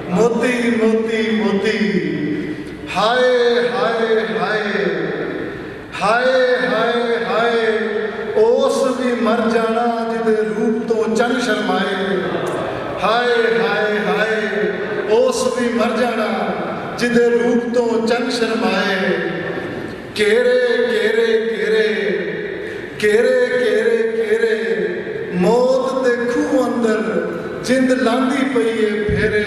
मोती मोती मोती हाय हाय हाय हाय हाय हाय उस भी मर जाना जिदे रूप तो चन शर्माए। हाय हाय हाय उस भी मर जाना जिदे रूप तो चन शर्माए। केरे केरे केरे केरे केरे केरे मौत दे खूह अंदर जिंद लांदी पई है फेरे।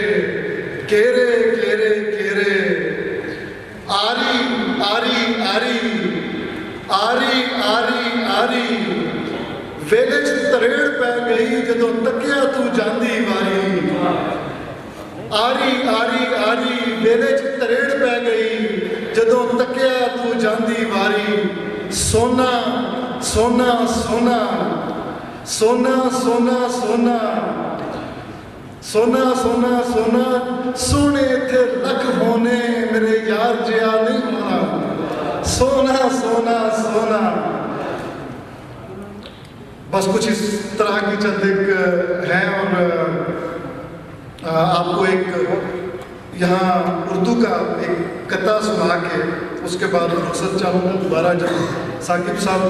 केरे केरे केरे आरी आरी आरी आरी आरी आरी वेले च तरेड़ पै गई जदों तकिया तू जांदी वारी। आरी आरी आरी वेले च तरेड़ पै गई जदों तकिया तू जांदी वारी। सोना सोना सोना सोना सोना सोना सोना सोना सोना सोने थे लख होने मेरे यार जिया नहीं होना। सोना सोना सोना बस कुछ इस तरह की चंद एक हैं। और आपको एक यहाँ उर्दू का एक कथा सुना के उसके बाद रुखसत चाहूँगा। दोबारा जब साकिब साहब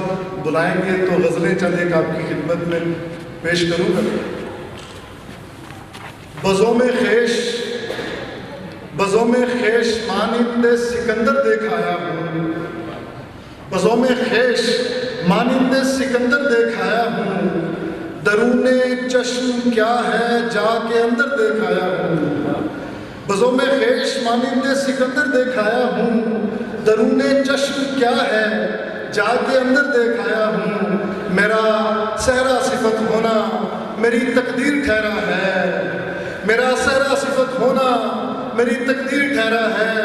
बुलाएंगे तो गज़लें चंद एक आपकी खिदमत में पेश करूँगा। बज़ों में खेश मानिंदे सिकंदर देखाया हूँ। बज़ों में खेश मानिंदे सिकंदर देखाया हूँ। दरूने चश्म क्या है जाके अंदर देखाया हूँ। बज़ों में खेश मानिंदे सिकंदर देखाया हूँ। दरूने चश्म क्या है जाके अंदर देखाया हूँ। मेरा सहरा सिफत होना मेरी तकदीर ठहरा है। मेरा सहरा सिफत होना मेरी तकदीर ठहरा है।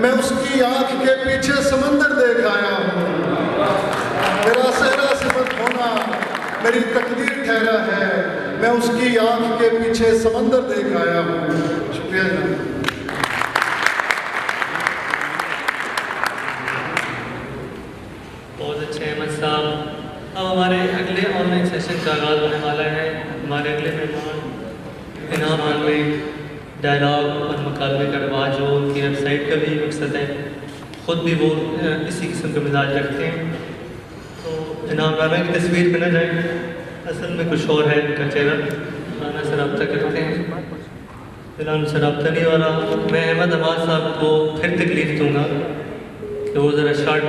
मैं उसकी आंख के पीछे समंदर देखाया हूँ। मेरा सहरा सिफत होना मेरी तकदीर ठहरा है। मैं उसकी आंख के पीछे समंदर देखाया हूँ। शुक्रिया जनाब। बहुत अच्छे अहमद साहब। अब हमारे अगले ऑनलाइन सेशन का आगाज़ होने वाला है। हमारे अगले मेहमान इनाम आलमी डायलॉग और मुकालमे का रिवाज हो, उनकी वेबसाइट का भी मकसद है, ख़ुद भी वो इसी किस्म का मिजाज रखते हैं। तो इनाम आलमी की तस्वीर पर न जाए, असल में कुछ और है इनका चेहरा। फिलहाल से रब्ता करते हैं, फिलहाल से रब्ता नहीं हो रहा। मैं अहमद अब्बास साहब को फिर तकलीफ दूँगा कि वो ज़रा शार्ट